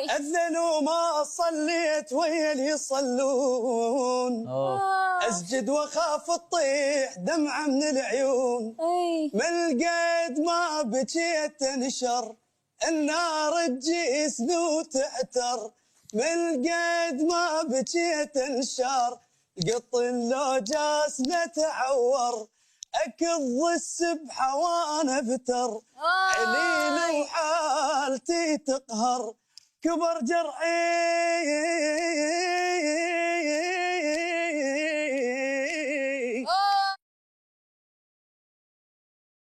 أذن وما صليت ويا اللي يصلون. أسجد وأخاف تطيح دمعة من العيون. من القيد ما بكيت تنشر النار تجيسني وتعتر. من القيد ما بكيت تنشر قط لو جاسنا تعور. أكظ السبحة وأنا أفتر عليل وحالتي تقهر. كبر جرحي